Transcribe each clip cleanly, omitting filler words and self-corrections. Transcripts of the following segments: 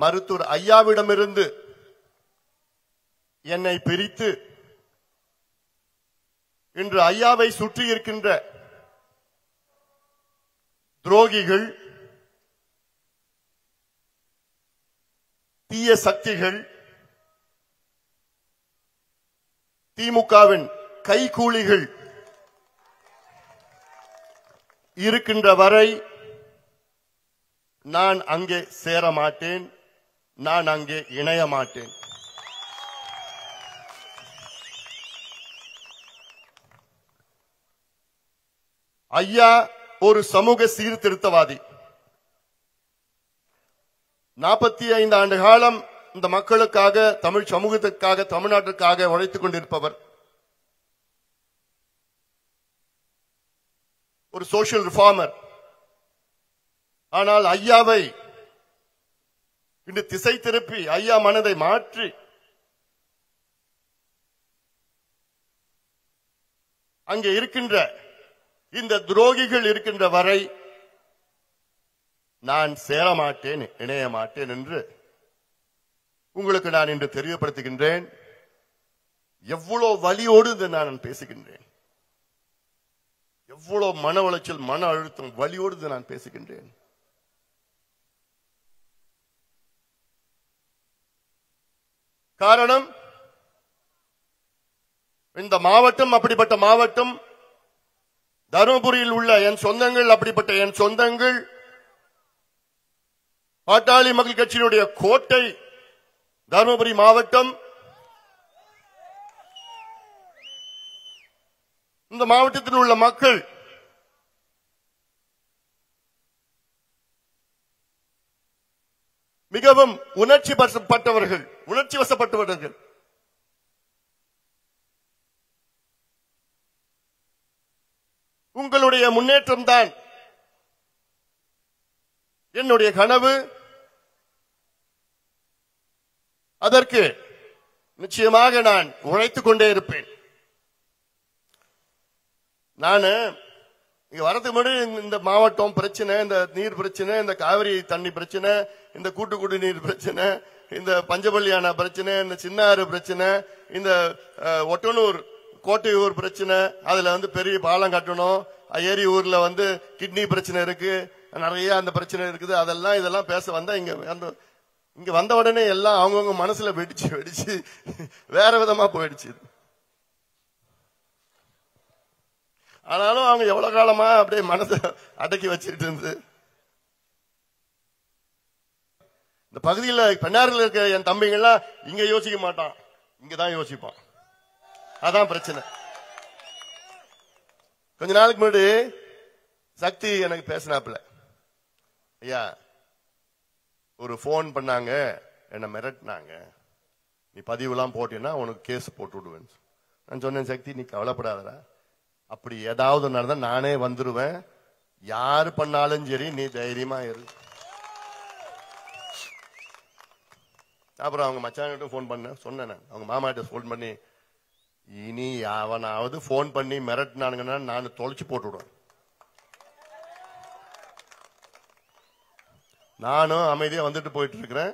மருத்துவர் ஐயாவிடமிருந்து என்னை பிரித்து இன்று ஐயாவை சுற்றி இருக்கின்ற துரோகிகள், தீய சக்திகள், திமுகவின் கைகூலிகள் இருக்கின்ற வரை நான் அங்கே சேர மாட்டேன், நான் அங்கே இணைய மாட்டேன். ஐயா ஒரு சமூக சீர்திருத்தவாதி. 45 ஆண்டு காலம் இந்த மக்களுக்காக, தமிழ் சமூகத்திற்காக, தமிழ்நாட்டிற்காக உழைத்துக் கொண்டிருப்பவர். ஒரு சோசியல் ரிஃபார்மர். ஆனால் ஐயாவை இன்று திசை திருப்பி ஐயா மனதை மாற்றி அங்கே இருக்கின்ற இந்த துரோகிகள் இருக்கின்ற வரை நான் சேரமாட்டேன், இணைய மாட்டேன் என்று உங்களுக்கு நான் இன்று தெரியப்படுத்துகின்றேன். எவ்வளவு வலியோடு நான் பேசுகின்றேன், எவ்வளவு மன உளைச்சல், மன அழுத்தம், வலியோடு நான் பேசுகின்றேன். காரணம், இந்த மாவட்டம் அப்படிப்பட்ட மாவட்டம், தருமபுரியில் உள்ள என் சொந்தங்கள் அப்படிப்பட்ட என் சொந்தங்கள், பாட்டாளி மக்கள் கட்சியினுடைய கோட்டை தருமபுரி மாவட்டம். இந்த மாவட்டத்தில் உள்ள மக்கள் மிகவும் உணர்ச்சி வசப்பட்டவர்கள். உங்களுடைய முன்னேற்றம் தான் என்னுடைய கனவு. அதற்கு நிச்சயமாக நான் உழைத்துக் கொண்டே இருப்பேன். நான் இங்க வரதுக்கு முன்னாடி இந்த மாவட்டம் பிரச்சனை, இந்த நீர் பிரச்சனை, இந்த காவிரி தண்ணி பிரச்சனை, இந்த கூட்டு குடிநீர் பிரச்சனை, இந்த பஞ்சபள்ளியான பிரச்சனை, இந்த சின்னாறு பிரச்சனை, இந்த ஒட்டனூர் கோட்டையூர் பிரச்சனை, அதுல பெரிய பாலம் கட்டணும், ஏரி ஊர்ல கிட்னி பிரச்சனை இருக்கு, நிறைய அந்த பிரச்சனை இருக்குது. இதெல்லாம் பேச வந்தா இங்க வந்த உடனே எல்லாம் அவங்கவுங்க மனசுல வெடிச்சு வேற விதமா போயிடுச்சு. ஆனாலும் அவங்க எவ்வளவு காலமா அப்படியே மனசை அடக்கி வச்சுட்டு இருந்து இந்த பகுதியில் பெண்ணாரில் இருக்க என் தம்பிங்கெல்லாம் இங்க யோசிக்க மாட்டான், இங்கதான் யோசிப்பான். அதான் பிரச்சனை. கொஞ்ச நாளுக்கு முன்னாடி சக்தி எனக்கு பேசினாப்புல, ஐயா ஒரு போன் பண்ணாங்க, என்ன மிரட்டினாங்க, நீ பதிவுலாம் போட்டீங்கன்னா உனக்கு கேஸ் போட்டு விடுவேன். நான் சொன்னேன், சக்தி நீ கவலைப்படாதடா, அப்படி ஏதாவது நடந்தா நானே வந்துருவேன், யாரு பண்ணாலும் சரி நீ தைரியமா இரு. அப்புறம் அவங்க மச்சான்கிட்ட போன் பண்ண சொன்னேன், அவங்க மாமாட்ட போன் பண்ணி, இனி அவனாவது போன் பண்ணி மிரட்டினானுங்கன்னா நான் தொலைச்சு போட்டு விடுவேன். நானும் அமைதியா வந்துட்டு போயிட்டு இருக்கிறேன்.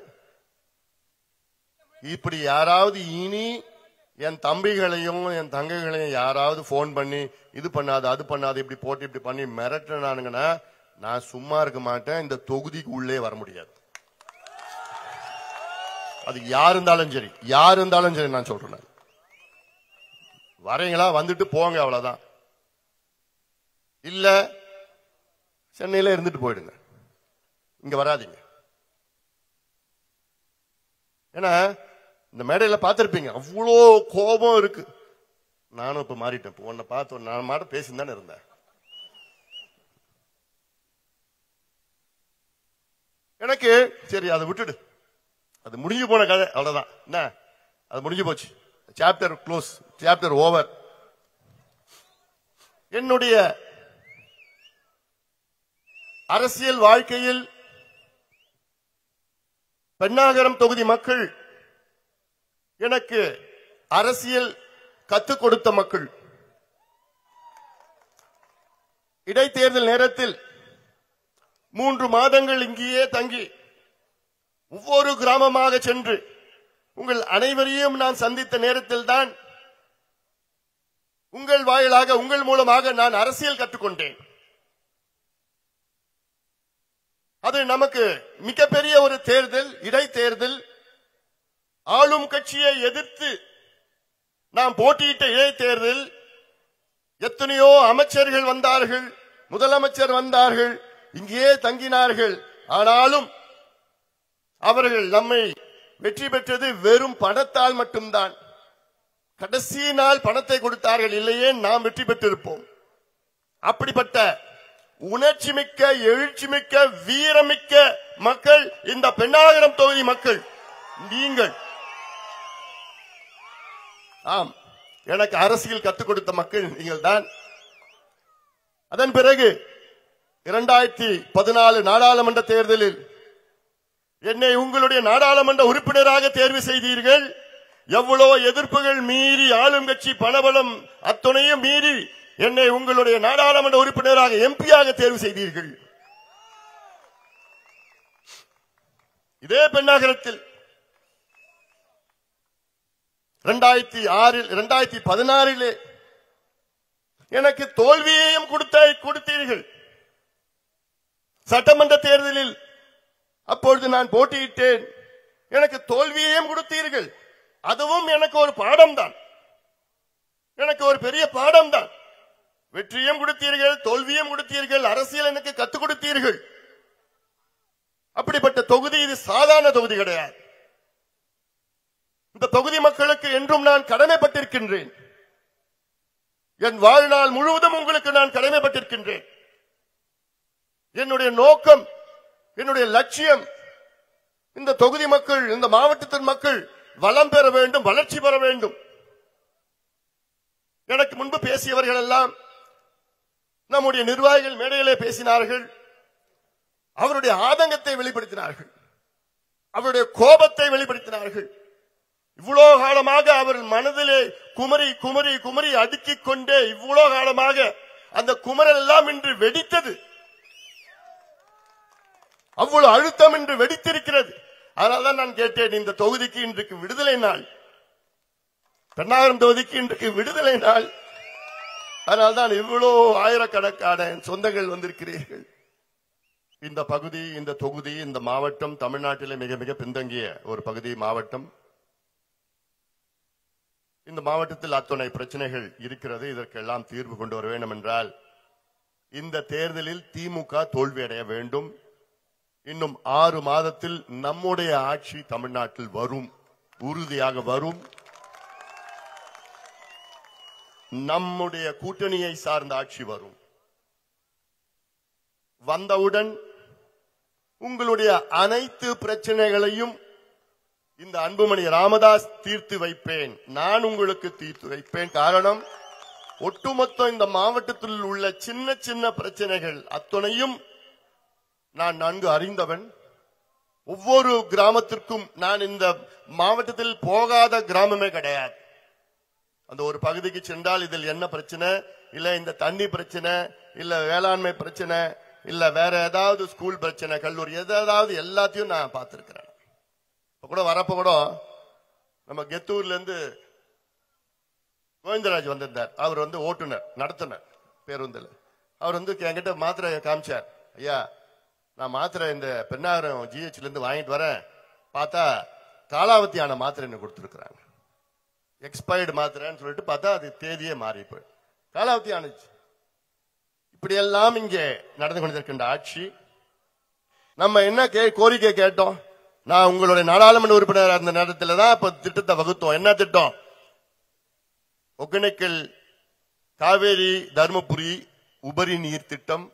இப்படி யாராவது இனி என் தம்பிகளையும் என் தங்கைகளையும் யாராவது போன் பண்ணி இது பண்ணாது அது பண்ணாது இப்படி போட்டு இப்படி பண்ணி மிரட்டினானுங்கன்னா நான் சும்மா இருக்க மாட்டேன். இந்த தொகுதிக்கு உள்ளே வர முடியாது. அது யார் இருந்தாலும் சரி, யார் இருந்தாலும் சரி நான் சொல்றேன். வரீங்களா, வந்துட்டு போங்க, அவ்வளவுதான். இல்ல சென்னையில இருந்துட்டு போயிடுங்க, இங்க வராதீங்க. ஏன்னா இந்த மேடையில பார்த்திருப்பீங்க, அவ்வளோ கோபம் இருக்கு. நானும் இப்ப மாறிட்டேன். உன்னை பார்த்து நான் மாட்ட பேசின்னு இருந்தேன். எனக்கு சரி அதை விட்டுடு, அது முடிஞ்சு போன கதை, அவ்வளவுதான். என்ன அது முடிஞ்சு போச்சு, சாப்டர் க்ளோஸ், சாப்டர் ஓவர். என்னுடைய அரசியல் வாழ்க்கையில் பெண்ணாகரம் தொகுதி மக்கள் எனக்கு அரசியல் கத்துக் கொடுத்த மக்கள். இடைத்தேர்தல் நேரத்தில் 3 மாதங்கள் இங்கேயே தங்கி ஒவ்வொரு கிராமமாக சென்று உங்கள் அனைவரையும் நான் சந்தித்த நேரத்தில் தான் உங்கள் வாயிலாக உங்கள் மூலமாக நான் அரசியல் கற்றுக்கொண்டேன். அது நமக்கு மிகப்பெரிய ஒரு தேர்தல், இடைத்தேர்தல். ஆளும் கட்சியை எதிர்த்து நாம் போட்டியிட்ட இடைத்தேர்தல். எத்தனையோ அமைச்சர்கள் வந்தார்கள், முதலமைச்சர் வந்தார்கள், இங்கே தங்கினார்கள். ஆனாலும் அவர்கள் நம்மை வெற்றி பெற்றது வெறும் பணத்தால் மட்டும்தான். கடைசி நாள் பணத்தை கொடுத்தார்கள், இல்லையே நாம் வெற்றி பெற்றிருப்போம். அப்படிப்பட்ட உணர்ச்சி மிக்க, எழுச்சி மிக்க, வீரமிக்க மக்கள் இந்த பென்னாகரம் தொகுதி மக்கள். நீங்கள் ஆம், எனக்கு அரசியல் கற்றுக் கொடுத்த மக்கள் நீங்கள் தான். அதன் பிறகு 2014 நாடாளுமன்ற தேர்தலில் என்னை உங்களுடைய நாடாளுமன்ற உறுப்பினராக தேர்வு செய்தீர்கள். எவ்வளவு எதிர்ப்புகள் மீறி, ஆளும் கட்சி பணபலம் அத்துணையும் மீறி என்னை உங்களுடைய நாடாளுமன்ற உறுப்பினராக, எம்பியாக தேர்வு செய்தீர்கள். இதே பென்னாகரத்தில் 2016 எனக்கு தோல்வியையும் கொடுத்தீர்கள். சட்டமன்ற தேர்தலில் அப்பொழுது நான் போட்டியிட்டேன், எனக்கு தோல்வியையும் கொடுத்தீர்கள். அதுவும் எனக்கு ஒரு பாடம் தான், எனக்கு ஒரு பெரிய பாடம் தான். வெற்றியும் கொடுத்தீர்கள், தோல்வியும் கொடுத்தீர்கள், அரசியல் எனக்கு கற்றுக் கொடுத்தீர்கள். அப்படிப்பட்ட தொகுதி இது சாதாரண தொகுதி கிடையாது. இந்த தொகுதி மக்களுக்கு என்றும் நான் கடமைப்பட்டிருக்கின்றேன். என் வாழ்நாள் முழுவதும் உங்களுக்கு நான் கடமைப்பட்டிருக்கின்றேன். என்னுடைய நோக்கம், என்னுடைய லட்சியம் இந்த தொகுதி மக்கள், இந்த மாவட்டத்தின் மக்கள் வளம் பெற வேண்டும், வளர்ச்சி பெற வேண்டும். எனக்கு முன்பு பேசியவர்கள் எல்லாம் நம்முடைய நிர்வாகிகள் மேடையிலே பேசினார்கள். அவருடைய ஆதங்கத்தை வெளிப்படுத்தினார்கள், அவருடைய கோபத்தை வெளிப்படுத்தினார்கள். இவ்வளவு காலமாக அவர் மனதிலே குமரி குமரி குமரி அடுக்கிக் கொண்டே இவ்வளவு காலமாக அந்த குமரல் எல்லாம் இன்று வெடித்தது. அவ்வளவு அழுத்தம் இன்று வெடித்திருக்கிறது. அதனால்தான் நான் கேட்டேன், இந்த தொகுதிக்கு இன்றைக்கு விடுதலை நாள், பென்னாகரம் தொகுதிக்கு இன்றைக்கு விடுதலை நாள். அதனால்தான் இவ்வளவு ஆயிரக்கணக்கான சொந்தங்கள் வந்திருக்கிறீர்கள். இந்த பகுதி, இந்த தொகுதி, இந்த மாவட்டம் தமிழ்நாட்டிலே மிக மிக பின்தங்கிய ஒரு பகுதி மாவட்டம். இந்த மாவட்டத்தில் அத்தனை பிரச்சனைகள் இருக்கிறது. இதற்கெல்லாம் தீர்வு கொண்டு வர வேண்டும் என்றால் இந்த தேர்தலில் திமுக தோல்வியடைய வேண்டும். இன்னும் 6 மாதத்தில் நம்முடைய ஆட்சி தமிழ்நாட்டில் வரும், உறுதியாக வரும். நம்முடைய கூட்டணியை சார்ந்த ஆட்சி வரும். வந்தவுடன் உங்களுடைய அனைத்து பிரச்சனைகளையும் இந்த அன்புமணி ராமதாஸ் தீர்த்து வைப்பேன், நான் உங்களுக்கு தீர்த்து வைப்பேன். காரணம், ஒட்டுமொத்த இந்த மாவட்டத்தில் உள்ள சின்ன சின்ன பிரச்சனைகள் அத்தனையும் நான் நன்கு அறிந்தவன். ஒவ்வொரு கிராமத்திற்கும் நான் இந்த மாவட்டத்தில் போகாத கிராமமே கிடையாது. அந்த ஒரு பகுதிக்கு சென்றால் இதில் என்ன பிரச்சனை, இல்ல இந்த தண்ணி பிரச்சனை, இல்ல வேளாண்மை பிரச்சனை, இல்ல வேற ஏதாவது ஸ்கூல் பிரச்சனை, கல்லூரி ஏதாவது எல்லாத்தையும் நான் பார்த்திருக்கிறேன். இப்ப கூட வரப்ப கூட நம்ம கெத்தூர்ல இருந்து கோவிந்தராஜ் வந்திருந்தார். அவர் ஓட்டுநர், நடத்துனர் பேருந்தில். அவர் என்கிட்ட மாத்திரை காமிச்சார். ஐயா, நான் மாத்திரை இந்த பென்னாகரம் GH இருந்து வாங்கிட்டு வரேன், பார்த்தா காலாவதியான மாத்திரை கொடுத்துருக்கிறாங்க. எக்ஸ்பயர்டு மாத்திரைன்னு சொல்லிட்டு பார்த்தா அது தேதியே மாறி போய் காலாவதி ஆனிச்சு. இப்படி எல்லாம் இங்கே நடந்து கொண்டிருக்கின்ற ஆட்சி. நம்ம என்ன கோரிக்கை கேட்டோம்? நான் உங்களுடைய நாடாளுமன்ற உறுப்பினர் அந்த நேரத்தில் தான் இப்ப திட்டத்தை வகுத்தோம். என்ன திட்டம்? ஒகேனக்கல் காவேரி தர்மபுரி உபரி நீர் திட்டம்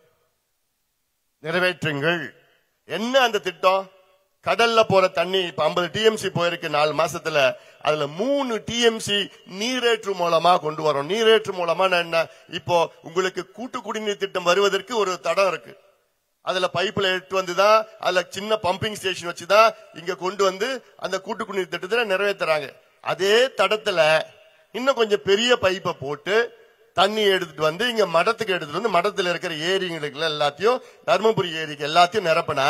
நிறைவேற்றுங்கள். என்ன அந்த திட்டம்? கடல்ல போற தண்ணி இப்ப 50 TMC போயிருக்கு 4 மாசத்துல. அதுல 3 TMC நீரேற்று மூலமா கொண்டு வரோம். நீரேற்று மூலமா என்ன? இப்போ உங்களுக்கு கூட்டு குடிநீர் திட்டம் வருவதற்கு ஒரு தடம் இருக்கு. அதுல பைப்ல எடுத்து வந்துதான், அதுல சின்ன பம்பிங் ஸ்டேஷன் வச்சுதான் இங்க கொண்டு வந்து அந்த கூட்டு குடிநீர் திட்டத்துல நிறைவேற்றுறாங்க. அதே தடத்துல இன்னும் கொஞ்சம் பெரிய பைப்பை போட்டு தண்ணி எடுத்துட்டு வந்து இங்க மடத்துக்கு எடுத்துட்டு வந்து மடத்துல இருக்கிற ஏரிங்களுக்கு எல்லாத்தையும், தர்மபுரி ஏரிக்கு எல்லாத்தையும் நிரப்பினா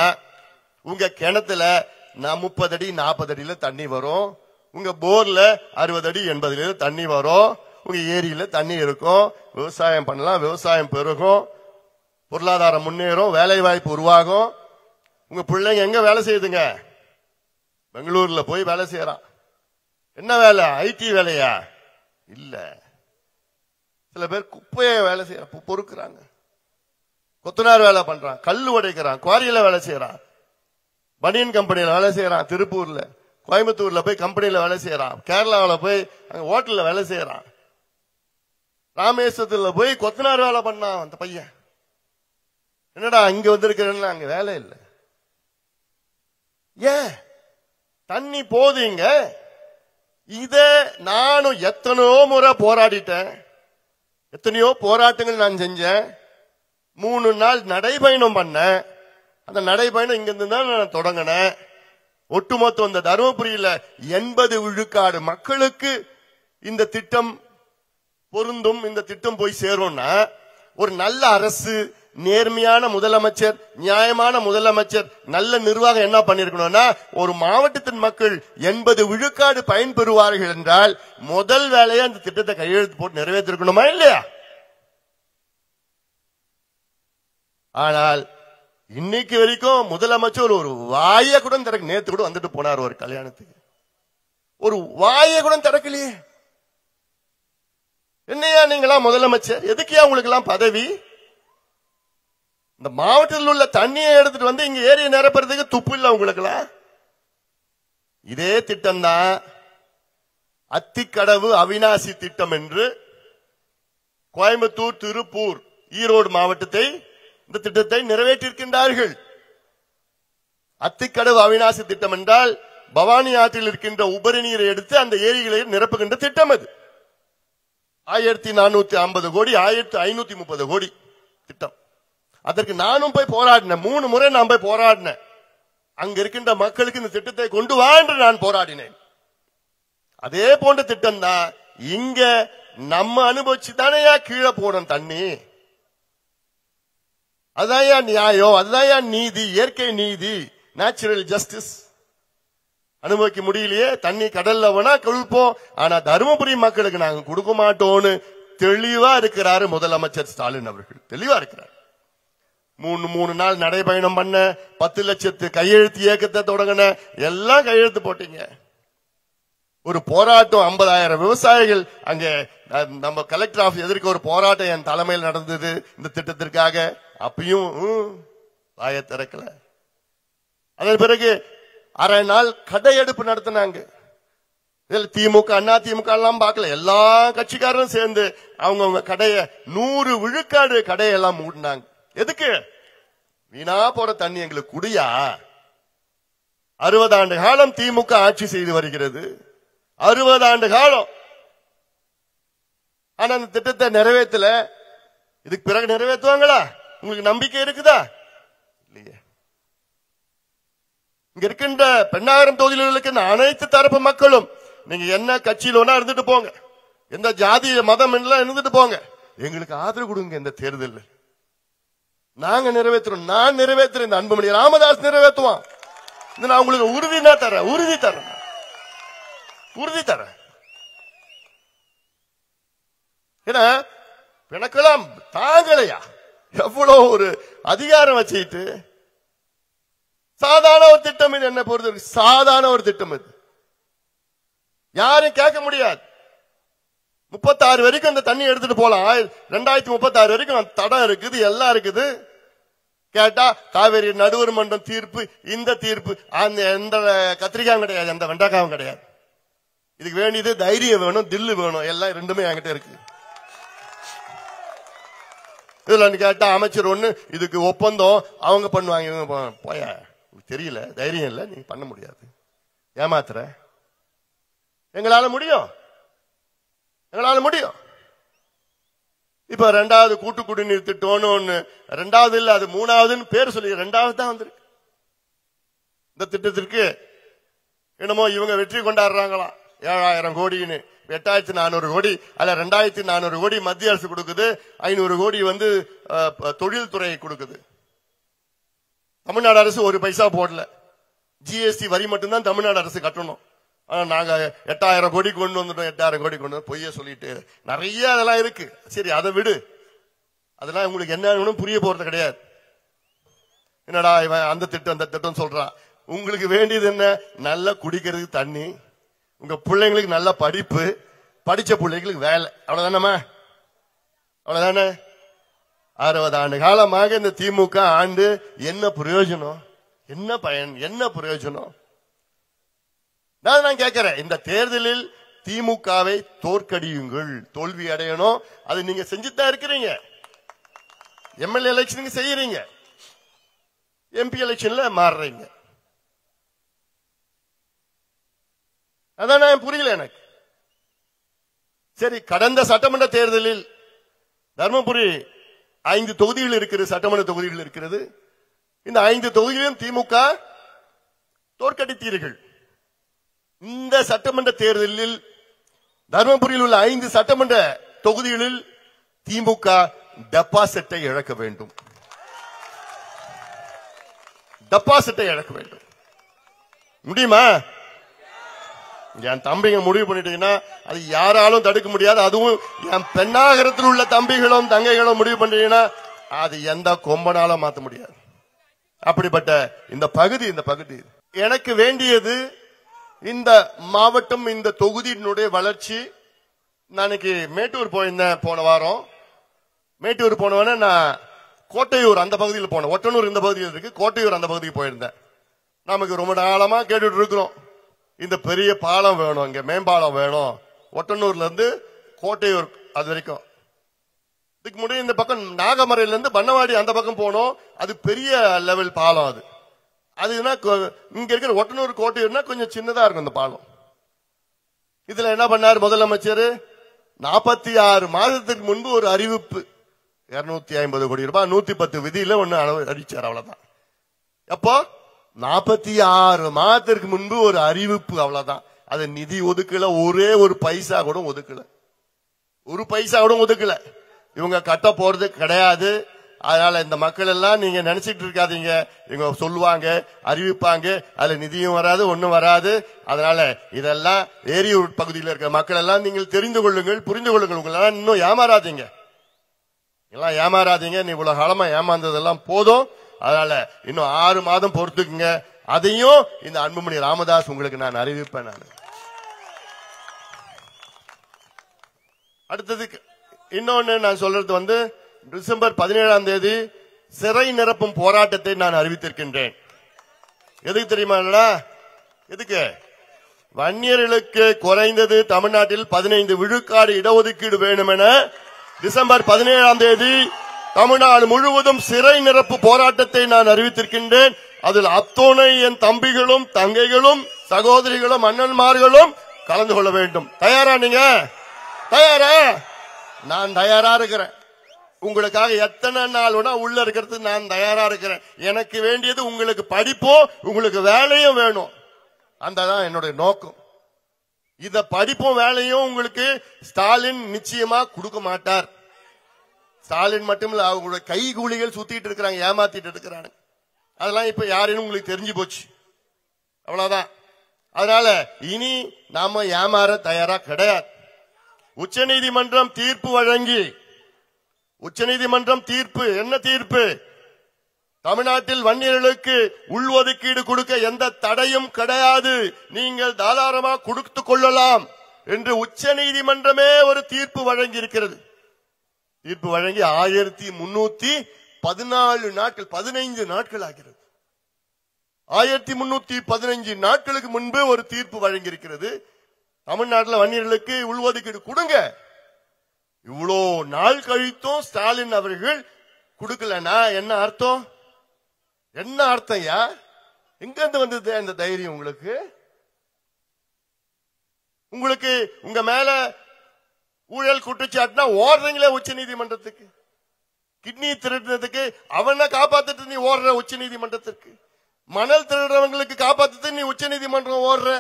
உங்க கிணத்துல 30 அடி 40 அடியில தண்ணி வரும். உங்க போர்ல 60 அடி 80 அடியில தண்ணி வரும். உங்க ஏரியில தண்ணி இருக்கும். விவசாயம் பண்ணலாம், விவசாயம் பெருகும், பொருளாதாரம் முன்னேறும், வேலை வாய்ப்பு உருவாகும். உங்க பிள்ளைங்க எங்க வேலை செய்யுதுங்க? பெங்களூர்ல போய் வேலை செய்யறான். என்ன வேலை? ஐடி வேலையா? இல்ல. சில பேர் குப்பைய வேலை செய்யறான், பொறுக்கிறாங்க. கொத்தனார் வேலை பண்றான், கல்லு உடைக்கிறான், குவாரியில வேலை செய்யறான், பனியன் கம்பெனியில வேலை செய்யறான், திருப்பூர்ல, கோயம்புத்தூர்ல போய் கம்பெனியில வேலை செய்யறான், கேரளாவில் போய் அங்க ஹோட்டல்ல வேலை செய்யறான், ராமேஸ்வரத்துல போய் கொத்தனார் வேலை பண்ணான் அந்த பையன். என்னடா இங்க வந்திருக்கிறேன்னு? அங்க வேலை இல்லை. ஏன்? தண்ணி போதுங்க. இத நானும் எத்தனையோ முறை போராடிட்டேன், எத்தனையோ போராட்டங்கள் நான் செஞ்சேன். 3 நாள் நடைபயணம் பண்ண. அந்த நடைபயணம் இங்கிருந்து தான் நான் தொடங்கினேன். ஒட்டுமொத்த இந்த தருமபுரியில 80 விழுக்காடு மக்களுக்கு இந்த திட்டம் பொருந்தும், இந்த திட்டம் போய் சேரும்னா ஒரு நல்ல அரசு, நேர்மையான முதலமைச்சர், நியாயமான முதலமைச்சர், நல்ல நிர்வாகம் என்ன பண்ணிருக்கணும்னா, ஒரு மாவட்டத்தின் மக்கள் 80 விழுக்காடு பயன்பெறுவார்கள் என்றால் முதல் வேலையா அந்த திட்டத்தை கையெழுத்து போட்டு நிறைவேற்றிருக்கணுமா இல்லையா? ஆனால் இன்னைக்கு வரைக்கும் முதலமைச்சர் ஒரு வாயை கூட திறக்க, நேத்து கூட வந்துட்டு போனார் ஒரு கல்யாணத்துக்கு, ஒரு வாயை கூட திறக்கலையே. என்னையா நீங்களா முதலமைச்சர்? எதுக்கியா உங்களுக்கு எல்லாம் பதவி? இந்த மாவட்டத்தில் உள்ள தண்ணியை எடுத்துட்டு வந்து இங்க ஏரியை நிரப்புறதுக்கு துப்பு இல்ல உங்களுக்குலாம்? இதே திட்டம் தான் அத்திக்கடவு அவிநாசி திட்டம் என்று கோயம்புத்தூர், திருப்பூர், ஈரோடு மாவட்டத்தை இந்த திட்டத்தை நிறைவேற்றிருக்கின்றார்கள். அத்திக்கடவு அவிநாசி திட்டம் என்றால் பவானி ஆற்றில் இருக்கின்ற உபரி நீரை எடுத்து அந்த ஏரிகளை நிரப்புகின்ற திட்டம். அது 1450 கோடி, 1530 கோடி திட்டம். அதற்கு நானும் போய் போராடினேன். 3 முறை நான் போய் போராடினேன். அங்க இருக்கின்ற மக்களுக்கு இந்த திட்டத்தை கொண்டு வா என்று நான் போராடினேன். அதே போன்ற திட்டம் தான் இங்க நம்ம அனுபவிச்சு தானேயா கீழே போடும் தண்ணி. அதுதான் நியாயம், அதுதான் நீதி, இயற்கை நீதி, நேச்சுரல் ஜஸ்டிஸ். அனுபவிக்க முடியலையே, தண்ணி கடல்ல வேணா கொழுப்போம், ஆனா தருமபுரி மக்களுக்கு நாங்க கொடுக்க மாட்டோம்னு தெளிவா இருக்கிறாரு முதலமைச்சர் ஸ்டாலின் அவர்கள். தெளிவா இருக்கிறார். 3 நாள் நடைபயணம் பண்ண, 10 லட்சத்து கையெழுத்து இயக்கத்தை தொடங்கின, எல்லாம் கையெழுத்து போட்டீங்க. ஒரு போராட்டம், 50,000 விவசாயிகள் அங்க நம்ம கலெக்டர் ஆபீஸ் எதிர்க்க ஒரு போராட்டம் என் தலைமையில் நடந்தது இந்த திட்டத்திற்காக. அப்பயும் வாயை திறக்கல. அதன் பிறகு அரை நாள் கடையெடுப்பு நடத்தினாங்க. திமுக, அண்ணா திமுக எல்லாம் பார்க்கல, எல்லா கட்சிக்காரரும் சேர்ந்து அவங்க கடைய 100 விழுக்காடு கடையெல்லாம் மூடினாங்க. எதுக்கு? வீணா போற தண்ணி எங்களுக்கு குடியா? 60 ஆண்டு காலம் திமுக ஆட்சி செய்து வருகிறது. 60 ஆண்டு காலம். ஆனா அந்த திட்டத்தை நிறைவேற்றல. இதுக்கு பிறகு நிறைவேற்றுவாங்களா? உங்களுக்கு நம்பிக்கை இருக்குதா? இல்லையே. இங்க இருக்கின்ற பெண்ணாகரம் தொகுதியில் இருக்கின்ற அனைத்து தரப்பு மக்களும், நீங்க என்ன கட்சியில் ஒன்னா இருந்துட்டு போங்க, எந்த ஜாதி மதம் எல்லாம் இருந்துட்டு போங்க, எங்களுக்கு ஆதரவு கொடுங்க. இந்த தேர்தலில் நாங்க நிறைவேற்றுறோம். நான் நிறைவேற்றுறேன். இந்த அன்புமணி ராமதாஸ் நிறைவேற்றுவான். நான் உங்களுக்கு உறுதி தரேன், உறுதி தரேன், உறுதி தரேன். ஏன்னா எனக்கெல்லாம் தாங்கலையா? எவ்வளவு ஒரு அதிகாரம் வச்சுக்கிட்டு சாதாரண ஒரு திட்டம் இது. என்ன பொறுத்த சாதாரண ஒரு திட்டம் இது. யாரும் கேட்க முடியாது. 36 வரைக்கும் அந்த தண்ணி எடுத்துட்டு போலாம். 2036 வரைக்கும் தடம் இருக்குது, எல்லாம் இருக்குது. கேட்டா காவேரி நடுவர் மன்றம் தீர்ப்பு, இந்த தீர்ப்பு, அந்த எந்த கத்திரிக்காயும் கிடையாது, எந்த வெண்டைக்காயும் கிடையாது. இதுக்கு வேண்டியது தைரியம் வேணும், தில்லு வேணும். எல்லாம் ரெண்டுமே என்கிட்ட இருக்கு. இதுல கேட்டா அமைச்சர் ஒண்ணு, இதுக்கு ஒப்பந்தம் அவங்க பண்ணுவாங்க. போய தெரியல, தைரியம் இல்ல, நீ பண்ண முடியாது, ஏமாத்துற. எங்களால முடியும், எங்களால முடியும். இப்ப 2வது கூட்டு குடிநீர் திட்டம்னு ஒண்ணு, 2வது இல்ல, அது 3வதுன்னு பேர் சொல்லி 2வது தான் வந்திருக்கு. இந்த திட்டத்திற்கு என்னமோ இவங்க வெற்றி கொண்டாடுறாங்களாம். 7,000 கோடின்னு, 8,400 கோடி, அல்ல 2,400 கோடி மத்திய அரசு கொடுக்குது, 500 கோடி தொழில்துறை கொடுக்குது. தமிழ்நாடு அரசு ஒரு பைசா போடல. ஜிஎஸ்டி வரி மட்டும்தான் தமிழ்நாடு அரசு கட்டணும். நாங்க 8000 கோடி கொண்டு வந்துட்டோம், 8000 கோடி கொண்டு வந்து பொய்ய சொல்லிட்டு நிறைய அதெல்லாம் இருக்கு. சரி, அதை விடு. அதெல்லாம் உங்களுக்கு என்ன புரிய போறது கிடையாது. என்னடா இவன் அந்த திட்டம் சொல்றான். உங்களுக்கு வேண்டியது என்ன? நல்லா குடிக்கிறதுக்கு தண்ணி, உங்க பிள்ளைங்களுக்கு நல்ல படிப்பு, படிச்ச பிள்ளைங்களுக்கு வேலை, அவ்வளவுதானே? அவ்வளவுதானே? 60 ஆண்டு காலமாக இந்த திமுக ஆண்டு என்ன பிரயோஜனம்? என்ன பயன்? என்ன பிரயோஜனம்? நான் கேட்கிறேன், இந்த தேர்தலில் திமுகவை தோற்கடியுங்கள், தோல்வி அடையணும். அது நீங்க செஞ்சுதான் இருக்கிறீங்க. எம்எல்ஏ எலெக்ஷனுக்கு செய்யறீங்க, எம்பி எலெக்ஷன்ல மாறுறீங்க. அதான் புரியல எனக்கு. சரி, கடந்த சட்டமன்ற தேர்தலில் தர்மபுரி 5 தொகுதிகள் இருக்கிறது, சட்டமன்ற தொகுதிகள் இருக்கிறது. இந்த 5 தொகுதியிலும் திமுக தோற்கடித்தீர்கள். இந்த சட்டமன்ற தேர்தலில் தர்மபுரியில் உள்ள 5 சட்டமன்ற தொகுதிகளில் திமுக டெபாசிட்டை இழக்க வேண்டும். டெபாசிட்டை இழக்க வேண்டும். முடியுமா? என் தம்பிங்க முடிவு பண்ணிட்டீங்கன்னா அது யாராலும் தடுக்க முடியாது. அதுவும் என் பெண்ணாகரத்தில் உள்ள தம்பிகளும் தங்கைகளும் முடிவு பண்ணிட்டீங்கன்னா அது எந்த கொம்பனாலும் மாற்ற முடியாது. அப்படிப்பட்ட இந்த பகுதி எனக்கு வேண்டியது இந்த மாவட்டம், இந்த தொகுதியினுடைய வளர்ச்சி. நான் மேட்டூர் போயிருந்தேன் போன வாரம். மேட்டூர் போனவன நான் கோட்டையூர் அந்த பகுதியில் போனேன். ஒட்டனூர் இந்த பகுதியில் இருக்கு, கோட்டையூர் அந்த பகுதிக்கு போயிருந்தேன். நமக்கு ரொம்ப காலமா கேட்டுட்டு இருக்கிறோம், இந்த பெரிய பாலம் வேணும், இங்க மேம்பாலம் வேணும். ஒட்டனூர்ல இருந்து கோட்டையூர் அது வரைக்கும். இதுக்கு முன்னாடி இந்த பக்கம் நாகமரையில இருந்து பண்ணவாடி அந்த பக்கம் போனோம். அது பெரிய லெவல் பாலம். அதுனா இங்க இருக்கிற ஒட்டனூர் கோட்டையூர்னா கொஞ்சம் சின்னதா இருக்கும் இந்த பாலம். இதுல என்ன பண்ணார் முதலமைச்சர்? 46 மாதத்துக்கு முன்பு ஒரு அறிவிப்பு, 250 கோடி ரூபாய் 110 விதியில ஒண்ணு அடிச்சார். அவ்வளவுதான். அப்போ 46 மாதத்திற்கு முன்பு ஒரு அறிவிப்பு, அவ்வளவுதான். அது நிதி ஒதுக்கல, ஒரே ஒரு பைசா கூட ஒதுக்கல, ஒரு பைசா கூட ஒதுக்கல. இவங்க கட்ட போறது கிடையாது. அதனால இந்த மக்கள் எல்லாம் நீங்க நினைச்சிட்டு இருக்காதீங்க, இவங்க சொல்லுவாங்க, அறிவிப்பாங்க, அதுல நிதியும் வராது, ஒண்ணும் வராது. அதனால இதெல்லாம் ஏரியூர் பகுதியில் இருக்கிற மக்கள் எல்லாம் நீங்கள் தெரிந்து கொள்ளுங்கள், புரிந்து கொள்ளுங்கள். உங்களெல்லாம் இன்னும் ஏமாறாதீங்க, எல்லாம் ஏமாறாதீங்க. நீ இவ்வளவு காலமா ஏமாந்ததெல்லாம் போதும். அதனால இன்னும் 6 மாதம் பொறுத்துக்குங்க. அதையும் இந்த அன்புமணி ராமதாஸ் உங்களுக்கு நான் அறிவிப்பேன். நான் அடுத்ததுக்கு இன்னொன்னு நான் சொல்றது டிசம்பர் 17ஆம் தேதி சிறை நிரப்பும் போராட்டத்தை நான் அறிவித்திருக்கின்றேன். எதுக்கு தெரியுமா? எதுக்கு? வன்னியர்களுக்கு குறைந்தது தமிழ்நாட்டில் 15 விழுக்காடு இடஒதுக்கீடு வேணும் என டிசம்பர் 17ஆம் தேதி தமிழ்நாடு முழுவதும் சிறை நிரப்பு போராட்டத்தை நான் அறிவித்திருக்கின்றேன். அதில் அத்தோனை என் தம்பிகளும் தங்கைகளும் சகோதரிகளும் அண்ணன்மார்களும் கலந்து கொள்ள வேண்டும். தயாரா? நீங்க தயாரா? நான் தயாரா இருக்கிறேன். உங்களுக்காக எத்தனை நாள் வேணா உள்ள இருக்கிறது நான் தயாரா இருக்கிறேன். எனக்கு வேண்டியது உங்களுக்கு படிப்பும் உங்களுக்கு வேலையும் வேணும். அதான் என்னுடைய நோக்கம். இத படிப்பும் வேலையும் உங்களுக்கு ஸ்டாலின் நிச்சயமா கொடுக்க மாட்டார். ஸ்டாலின் மட்டும் இல்ல, அவங்களுடைய கை கூலிகள் சுத்திட்டு இருக்கிறாங்க, ஏமாத்திட்டு இருக்கிறாங்க. அதெல்லாம் இப்ப யாருன்னு உங்களுக்கு தெரிஞ்சு போச்சு, அவ்வளவுதான். அதனால இனி நாம ஏமாற தயாரா கிடையாது. உச்சநீதிமன்றம் தீர்ப்பு வழங்கி, உச்சநீதிமன்றம் தீர்ப்பு என்ன தீர்ப்பு? தமிழ்நாட்டில் வன்னியர்களுக்கு உள்ஒதுக்கீடு கொடுக்க எந்த தடையும் கிடையாது, நீங்கள் தாராளமாக கொடுத்துக் கொள்ளலாம் என்று உச்சநீதிமன்றமே ஒரு தீர்ப்பு வழங்கி இருக்கிறது. தீர்ப்பு வழங்கி 1314 நாட்கள், 15 நாட்கள் ஆகிறது. 1315 நாட்களுக்கு முன்பு ஒரு தீர்ப்பு வழங்கி இருக்கிறது. தமிழ்நாட்டில் வன்னியர்களுக்கு உள்ஒதுக்கீடு கொடுங்க. இவ்வளோ நாள் கழித்தும் ஸ்டாலின் அவர்கள் கொடுக்கலனா என்ன அர்த்தம்? என்ன அர்த்தம்? எங்க இருந்து வந்தது அந்த தைரியம் உங்களுக்கு? உங்களுக்கு உங்க மேல ஊழல் குற்றச்சாட்டுனா ஓடுறீங்களே உச்ச நீதிமன்றத்துக்கு. கிட்னி திருடுறதுக்கு அவனை காப்பாத்துட்டு நீ ஓடுற உச்ச நீதிமன்றத்திற்கு. மணல் திருடுறவங்களுக்கு காப்பாத்துட்டு நீ உச்ச நீதிமன்றம் ஓடுற.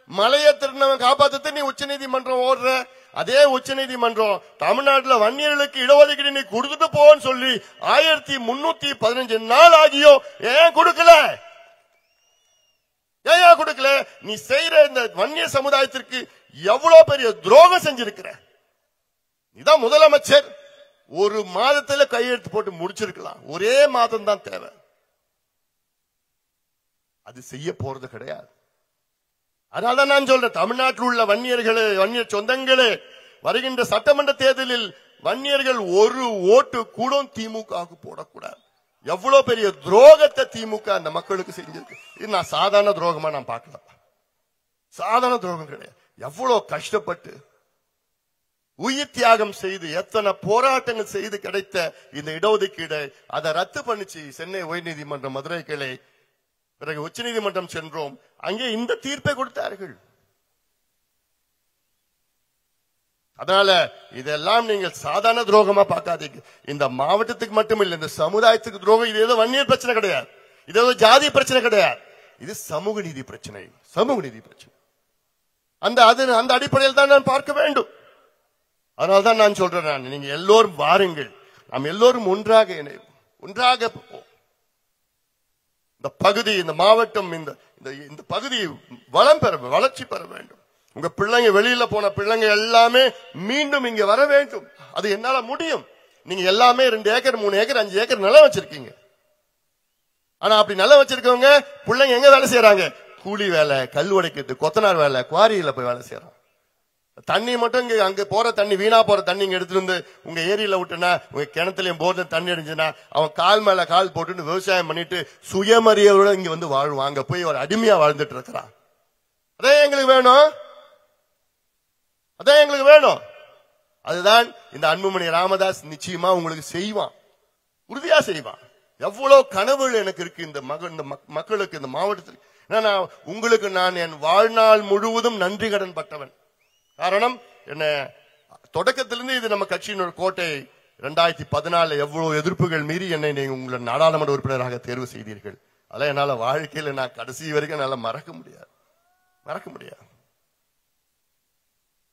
மலையை திருடினவன் காப்பாத்துட்டு நீ உச்ச நீதிமன்றம் ஓடுற. அதே உச்ச நீதிமன்றம் தமிழ்நாட்டில் வன்னியர்களுக்கு இடஒதுக்கீடு நீ கொடுத்துட்டு போன்னு சொல்லி 1315 நாள் ஆகியோ ஏன் கொடுக்கல? ஏன் கொடுக்கல? நீ செய்யற இந்த வன்னிய சமுதாயத்திற்கு எவ்வளவு பெரிய துரோகம் செஞ்சிருக்கிற. இதான் முதலமைச்சர் ஒரு மாதத்துல கையெழுத்து போட்டு முடிச்சிருக்கலாம். ஒரே மாதம் தான் தேவை. அது செய்ய போறது கிடையாது. அதனால நான் சொல்றேன், தமிழ்நாட்டில் உள்ள வன்னியர்களே, வன்னியர் சொந்தங்களே, வருகின்ற சட்டமன்ற தேர்தலில் வன்னியர்கள் ஒரு ஓட்டு கூட திமுகவுக்கு போடக்கூடாது. எவ்வளவு பெரிய துரோகத்தை திமுக அந்த மக்களுக்கு செஞ்சிருக்கு. இது நான் சாதாரண துரோகமா நான் பார்க்கல. சாதாரண துரோகம் கிடையாது. எவ்வளவு கஷ்டப்பட்டு உயிர் தியாகம் செய்து எத்தனை போராட்டங்கள் செய்து கிடைத்த இந்த இடஒதுக்கீடு அதை ரத்து பண்ணிச்சு சென்னை உயர்நீதிமன்றம், மதுரை கிளை, பிறகு உச்ச நீதிமன்றம் சென்றோம். அங்கே இந்த தீர்ப்பை கொடுத்தார்கள். அதனால இதெல்லாம் நீங்கள் சாதாரண துரோகமா பார்க்காதீங்க. இந்த மாவட்டத்துக்கு மட்டும் இல்லை, இந்த சமுதாயத்துக்கு துரோகம். இது ஏதோ வன்னியர் பிரச்சனை கிடையாது, இது ஏதோ ஜாதி பிரச்சனை கிடையாது, இது சமூக நீதி பிரச்சனை. சமூக நீதி பிரச்சனை அந்த அடிப்படையில் தான் நான் பார்க்க வேண்டும். அதனால்தான் நான் சொல்றேன், நீங்க எல்லோரும் வாருங்கள், நாம் எல்லோரும் ஒன்றாக இணைவோம், ஒன்றாக இந்த பகுதி, இந்த மாவட்டம், இந்த பகுதி வளம் பெற, வளர்ச்சி பெற வேண்டும். உங்க பிள்ளைங்க வெளியில போன பிள்ளைங்க எல்லாமே மீண்டும் இங்க வர வேண்டும். அது என்னால முடியும். நீங்க எல்லாமே 2 ஏக்கர் 3 ஏக்கர் 5 ஏக்கர் நிலம் வச்சிருக்கீங்க. ஆனா அப்படி நிலம் வச்சிருக்கவங்க பிள்ளைங்க எங்க வேலை செய்யறாங்க? கூலி வேலை, கல் உடைக்கிறது, கொத்தனார் வேலை, குவாரியில போய் வேலை செய்யறாங்க. தண்ணி மட்டும் இங்க அங்க போற தண்ணி, வீணா போற தண்ணி இங்க எடுத்துட்டு வந்து உங்க ஏரியில விட்டுனா, உங்க கிணத்துலயும் போர்ல தண்ணி அடிஞ்சுன்னா அவன் கால் மேல கால் போட்டு விவசாயம் பண்ணிட்டு சுயமரியாதையோட இங்க வந்து வாழ்வாங்க. போய் ஒரு அடிமையா வாழ்ந்துட்டு இருக்கிறான். அதே எங்களுக்கு வேணும், அதான் எங்களுக்கு வேணும். அதுதான் இந்த அன்புமணி ராமதாஸ் நிச்சயமா உங்களுக்கு செய்வான், உறுதியா செய்வான். எவ்வளவு கனவுகள் எனக்கு இருக்கு இந்த மக்களுக்கு, இந்த மாவட்டத்தில். உங்களுக்கு நான் என் வாழ்நாள் முழுவதும் நன்றி கடன் பட்டவன். காரணம் என்ன, தொடக்கத்திலிருந்து இது நம்ம கட்சியின் ஒரு கோட்டை. 2014 எவ்வளவு எதிர்ப்புகள் மீறி என்னை நீங்க உங்களை நாடாளுமன்ற உறுப்பினராக தேர்வு செய்தீர்கள். அதெல்லாம் என்னால வாழ்க்கையில நான் கடைசி வரைக்கும் என்னால மறக்க முடியாது.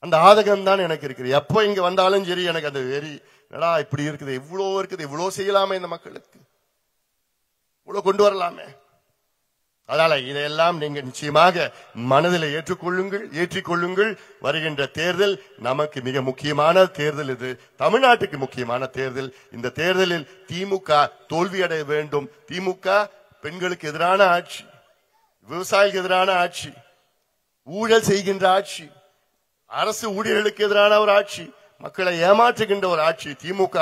அந்த ஆதகம் தான் எனக்கு இருக்குது. எப்ப இங்க வந்தாலும் சரி எனக்கு அந்த வெறி, என்னடா இப்படி இருக்குது, இவ்வளவு செய்யலாமே, இந்த மக்களுக்கு இவ்வளவு கொண்டு வரலாமே. அதனால இதையெல்லாம் நீங்க நிச்சயமாக மனதில் ஏற்றிக்கொள்ளுங்கள். வருகின்ற தேர்தல் நமக்கு மிக முக்கியமான தேர்தல். இது தமிழ்நாட்டுக்கு முக்கியமான தேர்தல். இந்த தேர்தலில் திமுக தோல்வியடைய வேண்டும். திமுக பெண்களுக்கு எதிரான ஆட்சி, விவசாயிகளுக்கு எதிரான ஆட்சி, ஊழல் செய்கின்ற ஆட்சி, அரசு ஊழியர்களுக்கு எதிரான ஒரு ஆட்சி, மக்களை ஏமாற்றுகின்ற ஒரு ஆட்சி. திமுக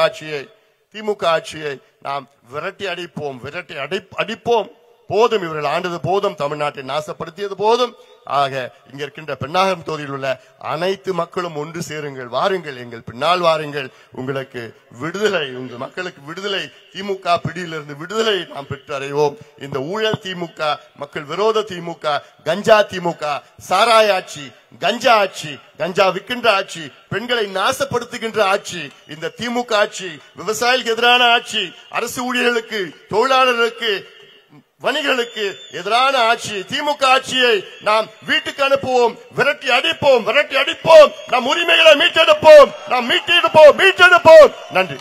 ஆட்சியை நாம் விரட்டி அடிப்போம். போதும், இவர்கள் ஆண்டது போதும், தமிழ்நாட்டை நாசப்படுத்தியது போதும். ஆக இங்க இருக்கின்ற பெண்ணாகரம் தொகுதியில் உள்ள அனைத்து மக்களும் ஒன்று சேருங்கள், வாருங்கள், எங்கள் பின்னால் வாருங்கள். உங்களுக்கு விடுதலை, உங்கள் மக்களுக்கு விடுதலை, திமுக பிடியிலிருந்து விடுதலை நாம் பெற்று அடைவோம். இந்த ஊழல் திமுக, மக்கள் விரோத திமுக, கஞ்சா திமுக, சாராய ஆட்சி, கஞ்சா ஆட்சி, கஞ்சா விற்கின்ற ஆட்சி, பெண்களை நாசப்படுத்துகின்ற ஆட்சி, இந்த திமுக ஆட்சி, விவசாயிகளுக்கு எதிரான ஆட்சி, அரசு ஊழியர்களுக்கு, தொழிலாளர்களுக்கு, வணிகர்களுக்கு எதிரான ஆட்சி, திமுக ஆட்சியை நாம் வீட்டுக்கு அனுப்புவோம், விரட்டி அடிப்போம். நம் உரிமைகளை மீட்டெடுப்போம். நன்றி.